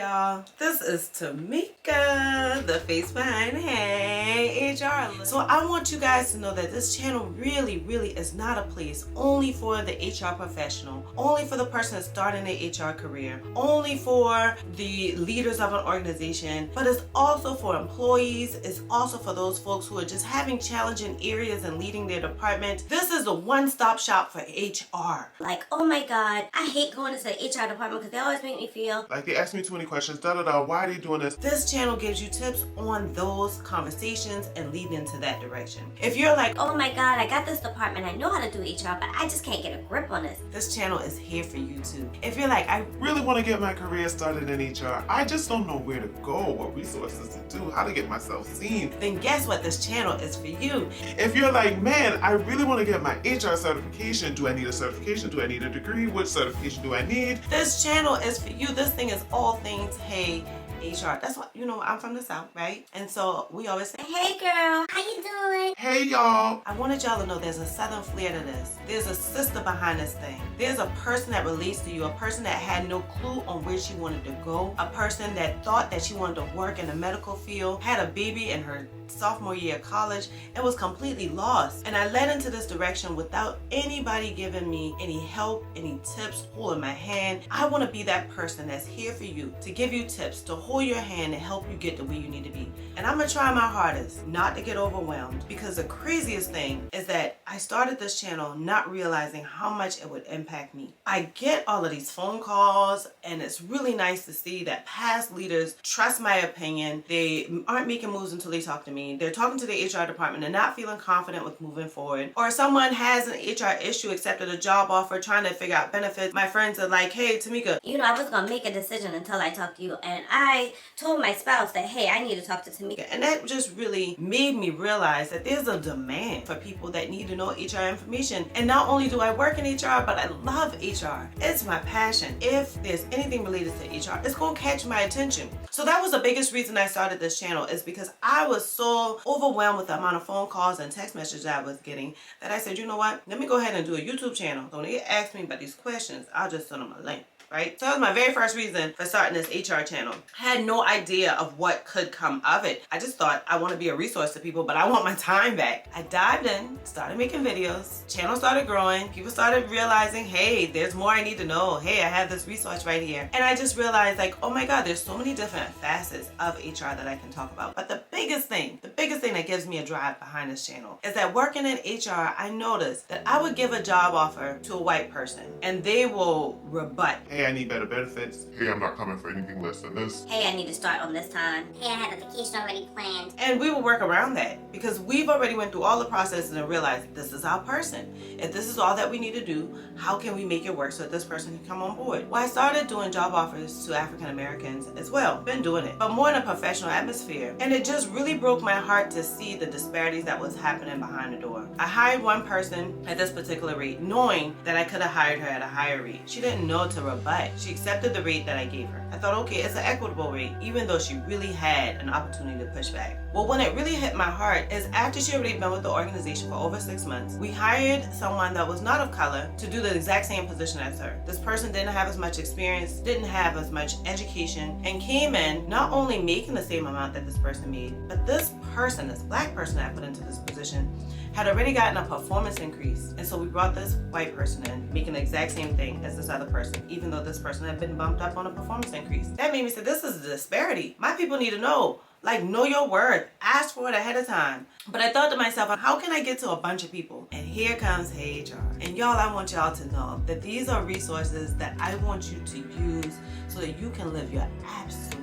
y'all, this is Tamika, the face behind Heyyy HR. So I want you guys to know that this channel really is not a place only for the HR professional, only for the person that's starting their HR career, only for the leaders of an organization, but it's also for employees, it's also for those folks who are just having challenging areas and leading their department. This is the one-stop shop for HR. Like, oh my God, I hate going into the HR department because they always make me feel like they ask me too many questions, why are they doing this? This channel gives you tips on those conversations and leading into that direction. If you're like, oh my God, I got this department, I know how to do HR, but I just can't get a grip on this channel is here for you too. If you're like, I really want to get my career started in HR, I just don't know where to go, what resources to do, how to get myself seen, then guess what? This channel is for you. If you're like, man, I really want to get my HR certification, do I need a certification? Do I need a degree? Which certification do I need? This channel is for you. This thing is all things Heyyy HR. That's what, you know, I'm from the South, right? And so we always say, hey girl, how you doing? Hey y'all. I wanted y'all to know there's a Southern flair to this. There's a sister behind this thing. There's a person that relates to you, a person that had no clue on where she wanted to go, a person that thought that she wanted to work in the medical field, had a baby in her sophomore year of college, and was completely lost. And I led into this direction without anybody giving me any help, any tips, holding my hand. I want to be that person that's here for you, to give you tips, to hold your hand and help you get to where you need to be. And I'm gonna try my hardest not to get overwhelmed, because the craziest thing is that I started this channel not realizing how much it would impact me. I get all of these phone calls, and it's really nice to see that past leaders trust my opinion. They aren't making moves until they talk to me. They're talking to the HR department and not feeling confident with moving forward. Or someone has an HR issue, accepted a job offer, trying to figure out benefits. My friends are like, hey, Tamika, you know, I was gonna make a decision until I talked to you, and I told my spouse that, hey, I need to talk to Tamika. And that just really made me realize that there's a demand for people that need to know HR information. And not only do I work in HR, but I love HR. It's my passion. If there's anything related to HR, it's gonna catch my attention. So that was the biggest reason I started this channel, is because I was so overwhelmed with the amount of phone calls and text messages I was getting that I said, you know what, let me go ahead and do a YouTube channel. So when they ask me about these questions, I'll just send them a link. Right? So that was my very first reason for starting this HR channel. I had no idea of what could come of it. I just thought I want to be a resource to people, but I want my time back. I dived in, started making videos, channel started growing, people started realizing, hey, there's more I need to know. Hey, I have this resource right here. And I just realized, like, oh my God, there's so many different facets of HR that I can talk about. But the biggest thing that gives me a drive behind this channel is that working in HR, I noticed that I would give a job offer to a white person and they will rebut. Hey, I need better benefits. Hey, I'm not coming for anything less than this. Hey, I need to start on this time. Hey, I have a vacation already planned. And we will work around that because we've already went through all the processes and realized this is our person. If this is all that we need to do, how can we make it work so that this person can come on board? Well, I started doing job offers to African Americans as well. Been doing it, but more in a professional atmosphere. And it just really broke my heart to see the disparities that was happening behind the door. I hired one person at this particular rate, knowing that I could have hired her at a higher rate. She didn't know to rebut. She accepted the rate that I gave her. I thought, okay, it's an equitable rate, even though she really had an opportunity to push back. Well, when it really hit my heart is after she already been with the organization for over 6 months, we hired someone that was not of color to do the exact same position as her. This person didn't have as much experience, didn't have as much education, and came in not only making the same amount that this person made, but this person, this black person that I put into this position, had already gotten a performance increase. And so we brought this white person in, making the exact same thing as this other person, even though this person had been bumped up on a performance increase. That made me say, this is a disparity. My people need to know. Like, know your worth. Ask for it ahead of time. But I thought to myself, how can I get to a bunch of people? And here comes Heyyy HR. And y'all, I want y'all to know that these are resources that I want you to use so that you can live your absolute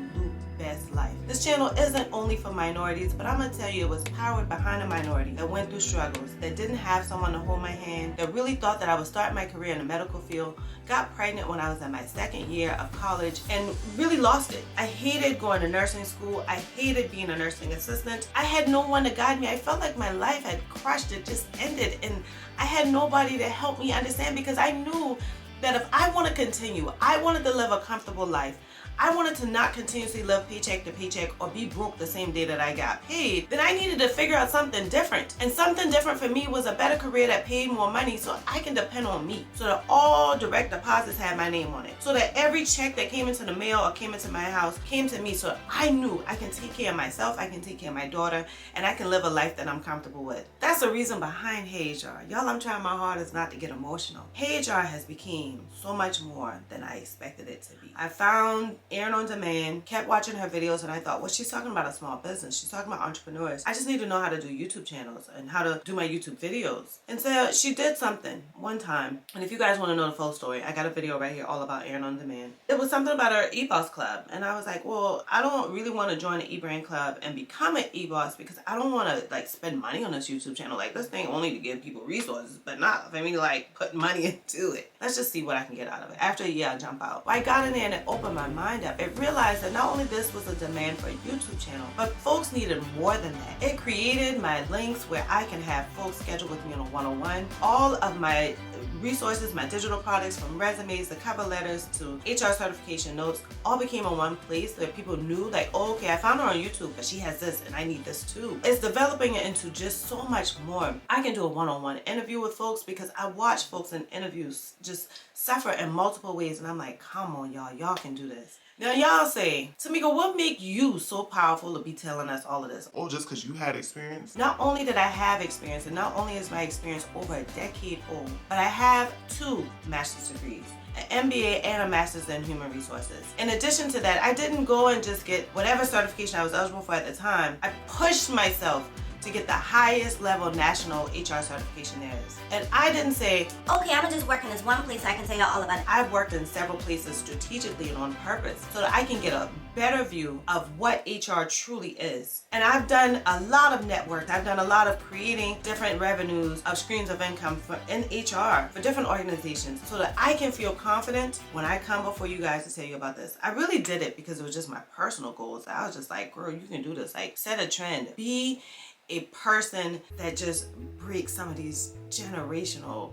best life. This channel isn't only for minorities, but I'm gonna tell you, it was powered behind a minority that went through struggles, that didn't have someone to hold my hand, that really thought that I would start my career in the medical field, got pregnant when I was in my 2nd year of college, and really lost it. I hated going to nursing school. I hated being a nursing assistant. I had no one to guide me. I felt like my life had crushed, it just ended, and I had nobody to help me understand, because I knew that if I want to continue, I wanted to live a comfortable life, I wanted to not continuously live paycheck to paycheck or be broke the same day that I got paid, then I needed to figure out something different. And something different for me was a better career that paid more money so I can depend on me. So that all direct deposits had my name on it. So that every check that came into the mail or came into my house came to me, so I knew I can take care of myself, I can take care of my daughter, and I can live a life that I'm comfortable with. That's the reason behind Heyyy HR. Y'all, I'm trying my hardest not to get emotional. Heyyy HR has become so much more than I expected it to be. I found Earn on Demand, kept watching her videos, and I thought, well, she's talking about a small business. She's talking about entrepreneurs. I just need to know how to do YouTube channels and how to do my YouTube videos. And so she did something one time. And if you guys want to know the full story, I got a video right here all about Earn on Demand. It was something about her e-boss club. And I was like, well, I don't really want to join an e-brand club and become an e-boss because I don't want to like spend money on this YouTube channel. Like, this thing only to give people resources, but not for me to like put money into it. Let's just see what I can get out of it. After a year, I jump out. Well, I got in there and it opened my mind up. It realized that not only this was a demand for a YouTube channel, but folks needed more than that. It created my links where I can have folks schedule with me on a one-on-one. All of my resources, my digital products, from resumes to cover letters to HR certification notes, all became in one place so that people knew like, oh, okay, I found her on YouTube, but she has this and I need this too. It's developing it into just so much more. I can do a one-on-one interview with folks because I watch folks in interviews just suffer in multiple ways, and I'm like, come on, y'all can do this. Now y'all say, Tamika, what make you so powerful to be telling us all of this? Oh, just because you had experience? Not only did I have experience, and not only is my experience over a decade old, but I have 2 master's degrees, an MBA and a master's in human resources. In addition to that, I didn't go and just get whatever certification I was eligible for at the time. I pushed myself to get the highest level national HR certification there is. And I didn't say, Okay, I'm gonna just work in this one place so I can tell y'all all about it. I've worked in several places strategically and on purpose so that I can get a better view of what HR truly is. And I've done a lot of networks. I've done a lot of creating different revenues of streams of income in HR for different organizations so that I can feel confident when I come before you guys to tell you about this. I really did it because it was just my personal goals. I was just like, girl, you can do this. Like, set a trend. Be a person that just breaks some of these generational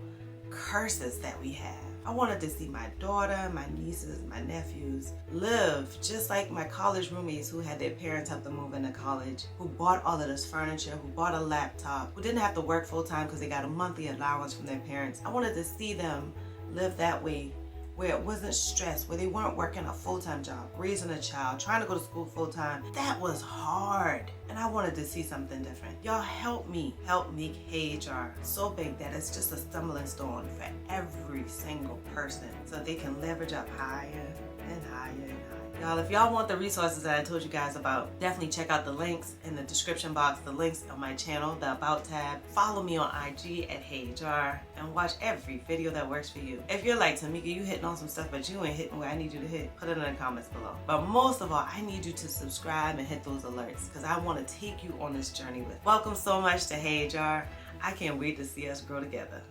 curses that we have. I wanted to see my daughter, my nieces, my nephews live just like my college roommates who had their parents help them move into college, who bought all of this furniture, who bought a laptop, who didn't have to work full time because they got a monthly allowance from their parents. I wanted to see them live that way, where it wasn't stress, where they weren't working a full-time job, raising a child, trying to go to school full-time. That was hard, and I wanted to see something different. Y'all help me help make Heyyy HR so big that it's just a stumbling stone for every single person so they can leverage up higher and higher and higher. Y'all, if y'all want the resources that I told you guys about, definitely check out the links in the description box, the links on my channel, the About tab. Follow me on IG at Heyyy HR and watch every video that works for you. If you're like, Tamika, you hitting on some stuff, but you ain't hitting where I need you to hit, put it in the comments below. But most of all, I need you to subscribe and hit those alerts because I want to take you on this journey with. Welcome so much to Heyyy HR. I can't wait to see us grow together.